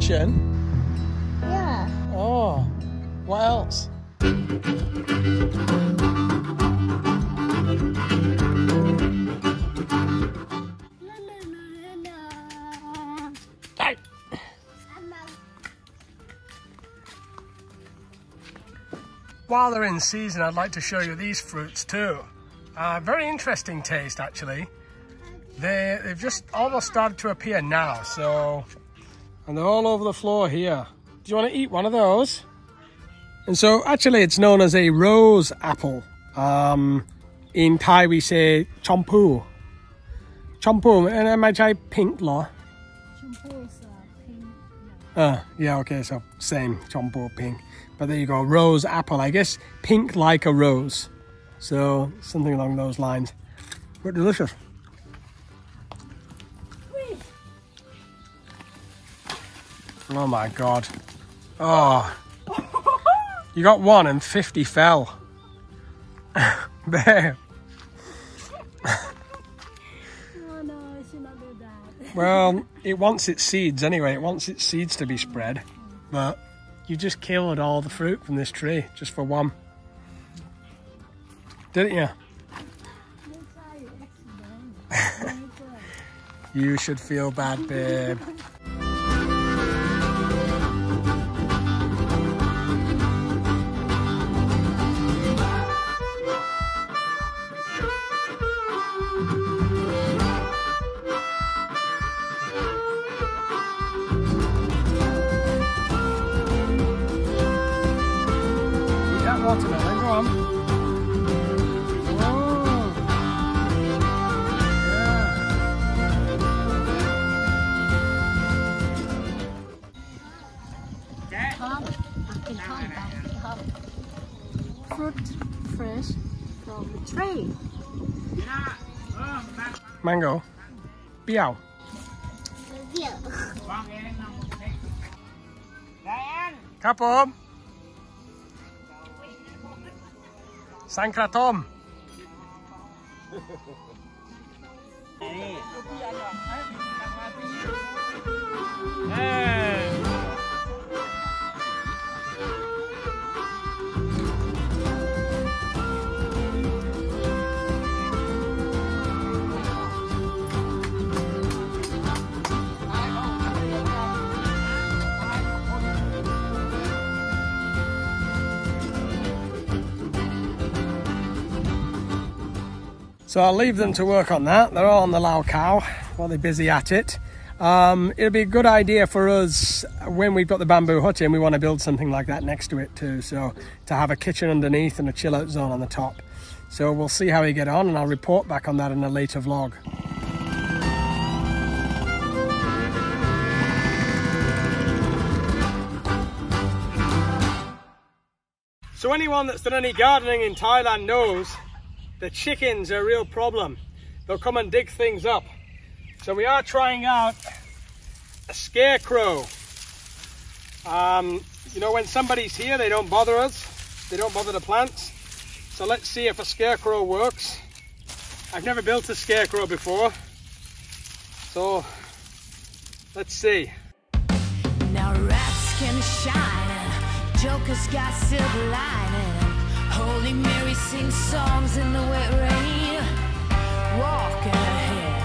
ocean? Yeah. Oh, what else? Hey. While they're in season, I'd like to show you these fruits too. Very interesting taste, actually. They've just almost started to appear now, so... And they're all over the floor here. Do you want to eat one of those? And so, actually, it's known as a rose apple. In Thai, we say chompu. Chompu, and am I try pink law? Chompu is pink. Yeah, okay, so same, chompu, pink. But there you go, rose apple. I guess pink like a rose. So, something along those lines. But delicious. Oh my God. Oh. You got one and 50 fell. Babe. Oh no, I should not do that. Well, it wants its seeds anyway. It wants its seeds to be spread. But you just killed all the fruit from this tree just for one. Didn't you? You should feel bad, babe. Watermelon, go on. Oh. Yeah. Fruit fresh from the tree. Mango. Biao. Kapom. Sankratom. Hey. So I'll leave them to work on that. They're all on the Lao cow while they're busy at it. It'll be a good idea for us when we've got the bamboo hut in. We want to build something like that next to it too. So to have a kitchen underneath and a chill out zone on the top. So we'll see how we get on and I'll report back on that in a later vlog. So anyone that's done any gardening in Thailand knows the chickens are a real problem. They'll come and dig things up. So we are trying out a scarecrow. You know, when somebody's here, they don't bother us. They don't bother the plants. So let's see if a scarecrow works. I've never built a scarecrow before. So let's see. Now rats can shine, jokers got silver lining. Holy Mary sings songs in the wet rain, walking ahead.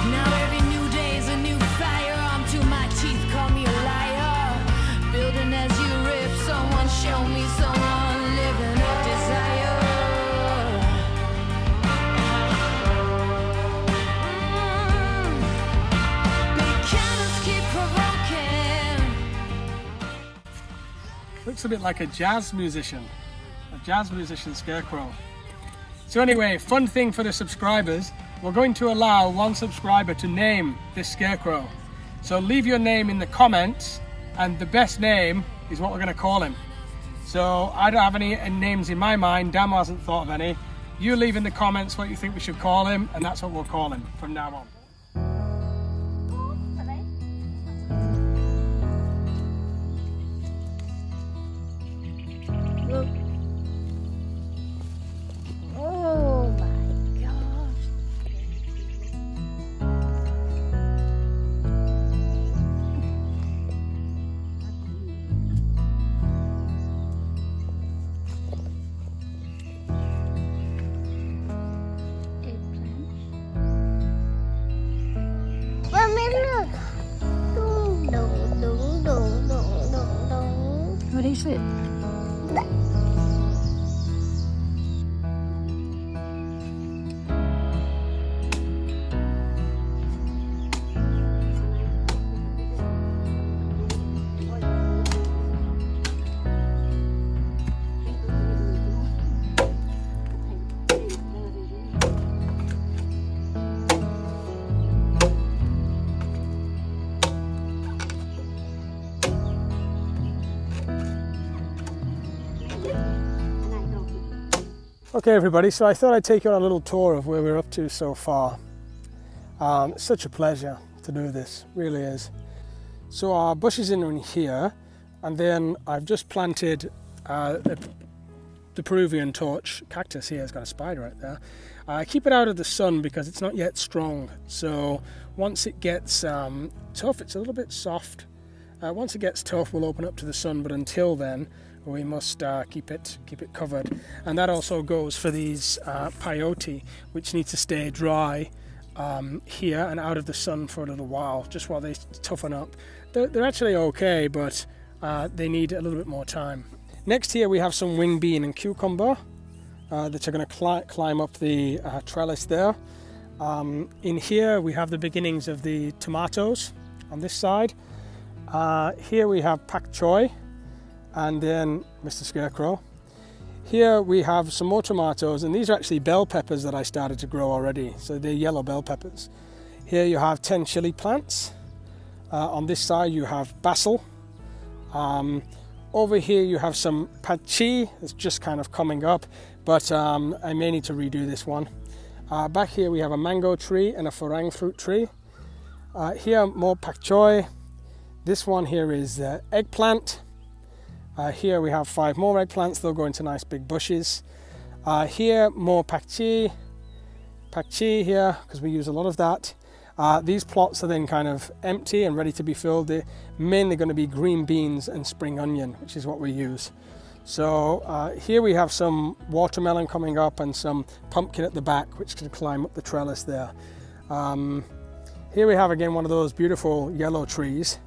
Now every new day's a new fire. Arm to my teeth, call me a liar. Building as you rip, someone show me someone living a desire. Big cannons keep provoking. Looks a bit like a jazz musician scarecrow. So anyway, fun thing for the subscribers, we're going to allow one subscriber to name this scarecrow. So leave your name in the comments and the best name is what we're going to call him. So I don't have any names in my mind, Damo hasn't thought of any. You leave in the comments what you think we should call him and that's what we'll call him from now on. Oh my gosh. taste it. Okay everybody, so I thought I'd take you on a little tour of where we're up to so far. It's such a pleasure to do this, really is. So our bush is in here, and then I've just planted the Peruvian torch cactus here. It's got a spider right there. I keep it out of the sun because it's not yet strong, so once it gets tough, it's a little bit soft. Once it gets tough, we'll open up to the sun, but until then we must keep it covered. And that also goes for these peyote, which need to stay dry here and out of the sun for a little while, just while they toughen up. They're actually okay, but they need a little bit more time. Next here we have some wing bean and cucumber that are going to climb up the trellis there. In here we have the beginnings of the tomatoes on this side. Here we have pak choy, and then Mr. Scarecrow. Here we have some more tomatoes, and these are actually bell peppers that I started to grow already, so they're yellow bell peppers. Here you have 10 chili plants. On this side you have basil. Over here you have some patchi. It's just kind of coming up, but I may need to redo this one. Back here we have a mango tree and a farang fruit tree. Here more pak choy. This one here is eggplant. Here we have 5 more eggplants. They'll go into nice big bushes. Here more pakchi here, because we use a lot of that. These plots are then kind of empty and ready to be filled. They're mainly going to be green beans and spring onion, which is what we use. So here we have some watermelon coming up and some pumpkin at the back, which can climb up the trellis there. Here we have again one of those beautiful yellow trees.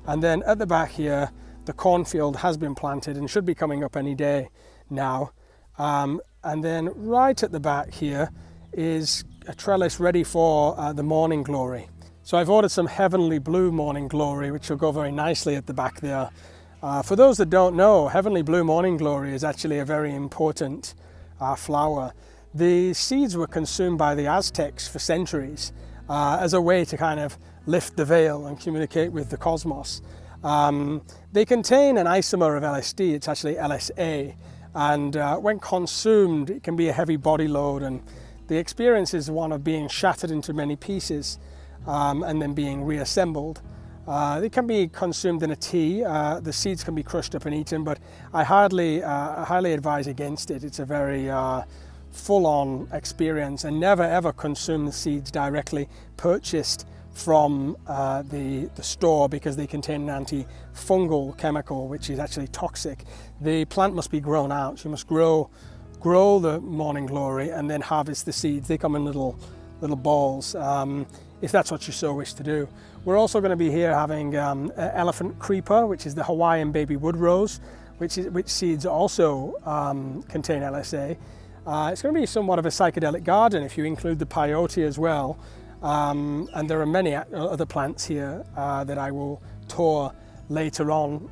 And then at the back here, the cornfield has been planted and should be coming up any day now. And then right at the back here is a trellis ready for the morning glory. So I've ordered some heavenly blue morning glory, which will go very nicely at the back there. For those that don't know, heavenly blue morning glory is actually a very important flower. The seeds were consumed by the Aztecs for centuries as a way to kind of lift the veil and communicate with the cosmos. They contain an isomer of LSD, it's actually LSA, and when consumed it can be a heavy body load, and the experience is one of being shattered into many pieces and then being reassembled. They can be consumed in a tea. The seeds can be crushed up and eaten, but I highly advise against it. It's a very full-on experience, and never ever consume the seeds directly purchased from the store, because they contain an antifungal chemical which is actually toxic. The plant must be grown out. You must grow the morning glory and then harvest the seeds. They come in little balls, if that's what you so wish to do. We're also going to be here having elephant creeper, which is the Hawaiian baby wood rose, which seeds also contain LSA. It's going to be somewhat of a psychedelic garden if you include the peyote as well. And there are many other plants here that I will tour later on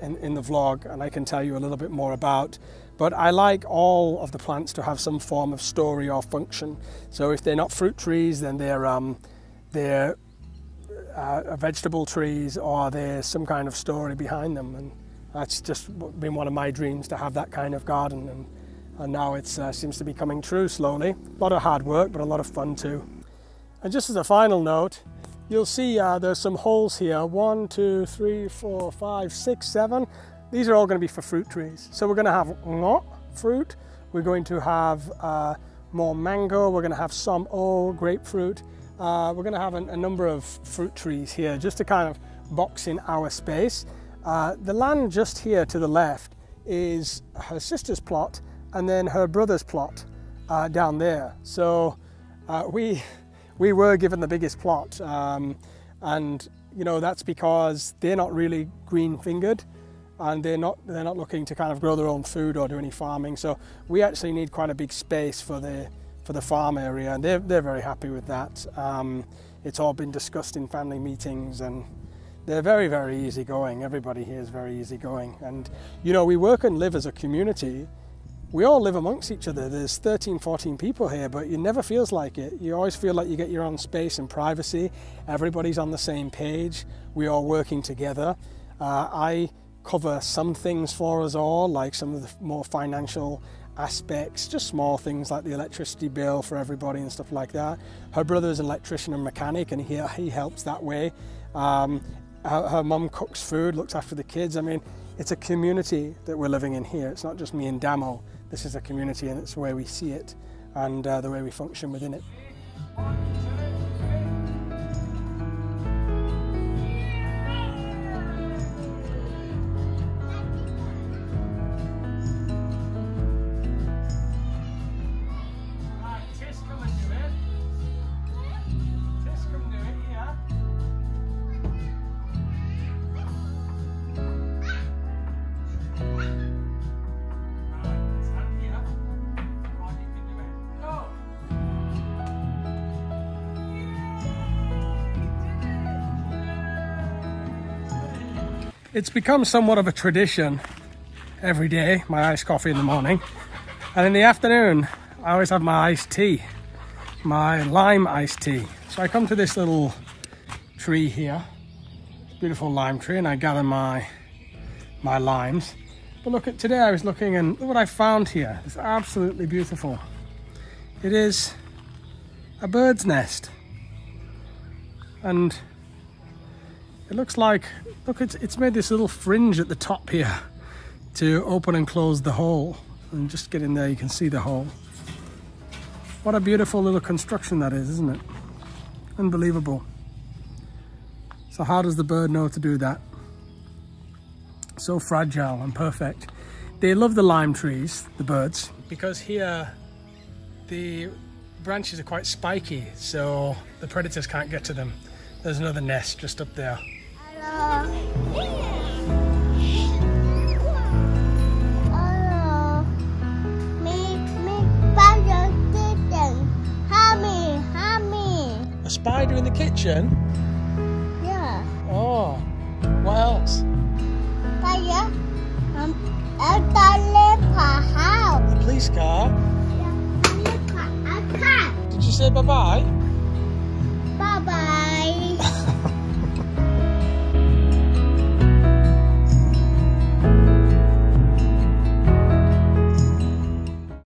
in the vlog, and I can tell you a little bit more about. But I like all of the plants to have some form of story or function. So if they're not fruit trees, then they're vegetable trees, or there's some kind of story behind them. And that's just been one of my dreams, to have that kind of garden. And now it seems to be coming true slowly. A lot of hard work, but a lot of fun too. And just as a final note, you'll see there's some holes here. 1, 2, 3, 4, 5, 6, 7. These are all going to be for fruit trees. So we're going to have ngo fruit. We're going to have more mango. We're going to have some grapefruit. We're going to have a number of fruit trees here, just to kind of box in our space. The land just here to the left is her sister's plot, and then her brother's plot down there. So we were given the biggest plot, and you know, that's because they're not really green fingered. and they're not looking to kind of grow their own food or do any farming. So we actually need quite a big space for the farm area, and they're very happy with that. It's all been discussed in family meetings, and they're very, very easygoing. Everybody here is very easygoing, and you know, we work and live as a community. We all live amongst each other. There's 13, 14 people here, but it never feels like it. You always feel like you get your own space and privacy. Everybody's on the same page. We're all working together. I cover some things for us all, like some of the more financial aspects, just small things like the electricity bill for everybody and stuff like that. Her brother's an electrician and mechanic, and he helps that way. Her mum cooks food, looks after the kids. I mean, it's a community that we're living in here. It's not just me and Damo. This is a community, and it's the way we see it and the way we function within it. It's become somewhat of a tradition every day, my iced coffee in the morning. And in the afternoon, I always have my iced tea, my lime iced tea. So I come to this little tree here, beautiful lime tree, and I gather my limes. But look, today I was looking, and look what I found here. It's absolutely beautiful. It is a bird's nest. And it looks like, look, it's made this little fringe at the top here to open and close the hole. And just get in there, you can see the hole. What a beautiful little construction that is, isn't it? Unbelievable. So how does the bird know to do that? So fragile and perfect. They love the lime trees, the birds, because here the branches are quite spiky, so the predators can't get to them. There's another nest just up there. A spider in the kitchen? Yeah. Oh, what else? The police car? Did you say bye-bye? Bye-bye.